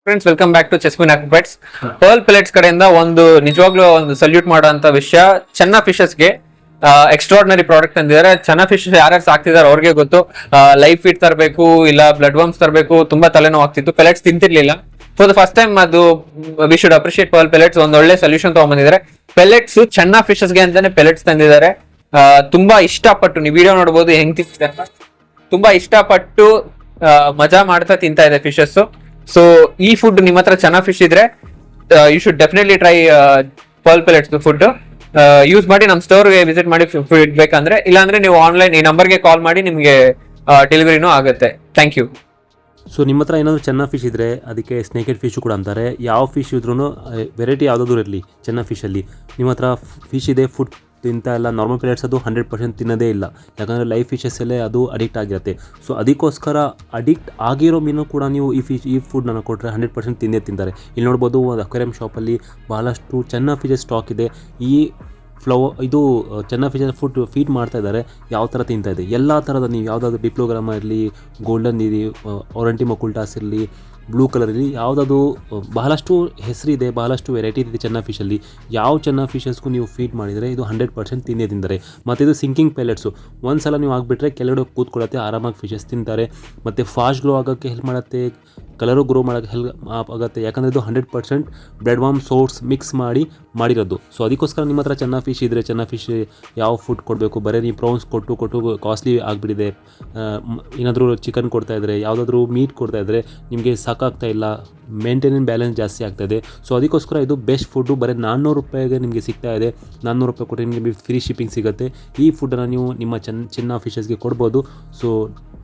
Friends, welcome back to ಚೆಸ್ಮಿನ್ ಅಕ್ಬೆಟ್ಸ್. Pearl pellets ಕಡೆಯಿಂದ ಒಂದು ನಿಜವಾಗ್ಲೂ ಒಂದು ಸಲ್ಯೂಟ್ ಮಾಡುವಂತ ವಿಷಯ. ಚೆನ್ನ ಫಿಶಸ್ಗೆ ಎಕ್ಸ್ಟ್ರಾರ್ಡಿನರಿ ಪ್ರಾಡಕ್ಟ್ ತಂದಿದ್ದಾರೆ. ಚೆನ್ನ ಫಿಶ್ ಯಾರ್ಯಾರು ಸಾಕ್ತಿದ್ದಾರೆ ಅವ್ರಿಗೆ ಗೊತ್ತು. ಲೈಫ್ ಫೀಡ್ ತರಬೇಕು ಇಲ್ಲ ಬ್ಲಡ್ ವರ್ಮ್ಸ್ ತರಬೇಕು, ತುಂಬಾ ತಲೆನೋವು ಆಗ್ತಿತ್ತು, ಪೆಲೆಟ್ಸ್ ತಿಂತಿರ್ಲಿಲ್ಲ. ಫಾರ್ ದ ಫಸ್ಟ್ ಟೈಮ್ ಅದು we should appreciate pearl pellets ಒಂದು ಒಳ್ಳೆ ಸೊಲ್ಯೂಷನ್ ತಗೊಂಡ್ಬಂದಿದ್ದಾರೆ. ಪೆಲೆಟ್ಸ್ ಚೆನ್ನ ಫಿಶಸ್ಗೆ ಅಂತಾನೆ ಪೆಲೆಟ್ಸ್ ತಂದಿದ್ದಾರೆ. ತುಂಬಾ ಇಷ್ಟಪಟ್ಟು ನೀವು ವಿಡಿಯೋ ನೋಡಬಹುದು ಹೆಂಗ್ ತಿಂತಿದ್ದಾರೆ. ತುಂಬಾ ಇಷ್ಟಪಟ್ಟು ಮಜಾ ಮಾಡ್ತಾ ತಿಂತಾ ಇದೆ ಫಿಶಸ್. ಸೊ ಈ ಫುಡ್ ನಿಮ್ಮ ಹತ್ರ ಚೆನ್ನಾಗಿ ಫಿಶ್ ಇದ್ರೆ you should definitely try pearl pellets food. Use ಮಾಡಿ ನಮ್ಮ ಸ್ಟೋರ್ಗೆ ವಿಸಿಟ್ ಮಾಡಿ ಫುಡ್ ಬೇಕಂದ್ರೆ, ಇಲ್ಲಾಂದ್ರೆ ನೀವು ಆನ್ಲೈನ್ ಈ ನಂಬರ್ಗೆ ಕಾಲ್ ಮಾಡಿ ನಿಮಗೆ ಡೆಲಿವರಿನೂ ಆಗುತ್ತೆ. Thank you. ಸೊ ನಿಮ್ಮ ಹತ್ರ ಏನಾದರೂ ಚೆನ್ನ ಫಿಶ್ ಇದ್ದರೆ ಅದಕ್ಕೆ ಸ್ನೇಕೆಡ್ ಫಿಶು ಕೂಡ ಅಂತಾರೆ. ಯಾವ ಫಿಶ್ ಇದ್ರೂ ವೆರೈಟಿ ಯಾವುದಾದ್ರೂ ಇರಲಿ, ಚೆನ್ನ ಫಿಶಲ್ಲಿ ನಿಮ್ಮ ಹತ್ರ ಫಿಶ್ ಇದೆ, ಫುಡ್ ತಿಂತಾ ಇಲ್ಲ. ನಾರ್ಮಲ್ ಪೆಲೆಟ್ಸ್ ಅದು 100% ತಿನ್ನೋದೇ ಇಲ್ಲ, ಯಾಕಂದರೆ ಲೈಫ್ ಫಿಶಸ್ಸಲ್ಲೇ ಅದು ಅಡಿಕ್ಟ್ ಆಗಿರುತ್ತೆ. ಸೊ ಅದಕ್ಕೋಸ್ಕರ ಅಡಿಕ್ಟ್ ಆಗಿರೋ ಮೀನು ಕೂಡ ನೀವು ಈ ಫುಡ್ನ ಕೊಟ್ಟರೆ 100% ತಿಂತಾರೆ. ಇಲ್ಲಿ ನೋಡ್ಬೋದು, ಒಂದು ಅಕ್ವೇರಿಯಂ ಶಾಪಲ್ಲಿ ಭಾಳಷ್ಟು ಚೆನ್ನ ಫಿಶಸ್ ಸ್ಟಾಕ್ ಇದೆ. ಈ ಇದು ಚೆನ್ನ ಫಿಶಸ್ ಫುಡ್ ಫೀಡ್ ಮಾಡ್ತಾ ಇದ್ದಾರೆ. ಯಾವ ಥರ ತಿಂತಾ ಇದೆ, ಎಲ್ಲ ಥರದ, ನೀವು ಯಾವುದಾದ್ರು ಡಿಪ್ಲೋಗ್ರಾಮ ಇರಲಿ, ಗೋಲ್ಡನ್ ಇರಲಿ, ಒರಂಟಿ ಮಕುಲ್ಟಾಸ್ ಇರಲಿ, ಬ್ಲೂ ಕಲರ್ ಇರಲಿ, ಯಾವುದಾದ್ರು ಬಹಳಷ್ಟು ಹೆಸರಿದೆ, ಬಹಳಷ್ಟು ವೆರೈಟಿ ಇದೆ ಚೆನ್ನ ಫಿಶಲ್ಲಿ. ಯಾವ ಚೆನ್ನ ಫಿಶಸ್ಗೂ ನೀವು ಫೀಡ್ ಮಾಡಿದರೆ ಇದು 100% ತಿಂತಾರೆ. ಮತ್ತು ಇದು ಸಿಂಕಿಂಗ್ ಪೆಲೆಟ್ಸು. ಒಂದು ಸಲ ನೀವು ಆಗಿಬಿಟ್ರೆ ಕೆಳಗಡೆ ಕೂತ್ಕೊಳ್ಳುತ್ತೆ, ಆರಾಮಾಗಿ ಫಿಶಸ್ ತಿಂತಾರೆ. ಮತ್ತು ಫಾಸ್ಟ್ ಗ್ರೋ ಆಗೋಕ್ಕೆ ಹೆಲ್ಪ್ ಮಾಡುತ್ತೆ, ಕಲರು ಗ್ರೋ ಮಾಡೋಕ್ಕೆ ಹೆಲ್ಪ್ ಆಗುತ್ತೆ. ಯಾಕಂದರೆ ಇದು 100% ಬ್ರೆಡ್ ವಾರ್ಮ್ ಸೋರ್ಸ್ ಮಿಕ್ಸ್ ಮಾಡಿರೋದು. ಸೊ ಅದಕ್ಕೋಸ್ಕರ ನಿಮ್ಮ ಹತ್ರ ಚೆನ್ನ ಫಿಶ್ ಇದ್ದರೆ, ಚೆನ್ನ ಫಿಶ್ ಯಾವ ಫುಡ್ ಕೊಡಬೇಕು, ಬರೀ ನೀವು ಪ್ರೌನ್ಸ್ ಕೊಟ್ಟು ಕಾಸ್ಟ್ಲಿ ಆಗಿಬಿಟ್ಟಿದೆ. ಏನಾದರೂ ಚಿಕನ್ ಕೊಡ್ತಾಯಿದ್ರೆ, ಯಾವುದಾದ್ರೂ ಮೀಟ್ ಕೊಡ್ತಾಯಿದ್ರೆ ನಿಮಗೆ ಸಾಕಾಗ್ತಾ ಇಲ್ಲ, ಮೇಂಟೆನೆನ್ಸ್ ಬ್ಯಾಲೆನ್ಸ್ ಜಾಸ್ತಿ ಆಗ್ತಾಯಿದೆ. ಸೊ ಅದಕ್ಕೋಸ್ಕರ ಇದು ಬೆಸ್ಟ್ ಫುಡ್ಡು. ಬರೀ 400 ರೂಪಾಯಿಗೆ ನಿಮಗೆ ಸಿಗ್ತಾ ಇದೆ. 400 ರೂಪಾಯಿ ಕೊಟ್ಟರೆ ನಿಮಗೆ ಫ್ರೀ ಶಿಪ್ಪಿಂಗ್ ಸಿಗುತ್ತೆ. ಈ ಫುಡ್ಡನ್ನು ನೀವು ನಿಮ್ಮ ಚೆನ್ನ ಫಿಶಸ್ಗೆ ಕೊಡ್ಬೋದು. ಸೊ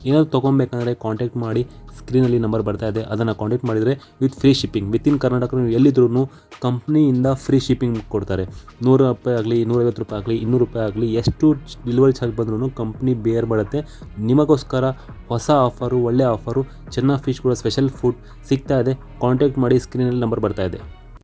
ಏನಾದರೂ ತೊಗೊಬೇಕಂದ್ರೆ ಕಾಂಟ್ಯಾಕ್ಟ್ ಮಾಡಿ, ಸ್ಕ್ರೀನಲ್ಲಿ ನಂಬರ್ ಬರ್ತಾ ಇದೆ, ಅದನ್ನು ಕಾಂಟ್ಯಾಕ್ಟ್ ಮಾಡಿದರೆ with free shipping. Within Karnataka ನೀವು ಎಲ್ಲಿದ್ರೂ ಕಂಪ್ನಿಯಿಂದ ಫ್ರೀ ಶಿಪ್ಪಿಂಗ್ ಕೊಡ್ತಾರೆ. 100 ರೂಪಾಯಿ ಆಗಲಿ, 150 ರೂಪಾಯಿ ಆಗಲಿ, 200 ರೂಪಾಯಿ ಆಗಲಿ, ಎಷ್ಟು ಡೆಲಿವರಿ ಚಾರ್ಜ್ ಬಂದ್ರೂ ಕಂಪ್ನಿ ಬೇರ್ ಮಾಡುತ್ತೆ. ನಿಮಗೋಸ್ಕರ ಹೊಸ ಆಫರು, ಒಳ್ಳೆ ಆಫರು, ಚೆನ್ನ ಫಿಶ್ ಕೂಡ ಸ್ಪೆಷಲ್ ಫುಡ್ ಸಿಗ್ತಾ ಇದೆ. ಕಾಂಟ್ಯಾಕ್ಟ್ ಮಾಡಿ, ಸ್ಕ್ರೀನಲ್ಲಿ ನಂಬರ್ ಬರ್ತಾ ಇದೆ.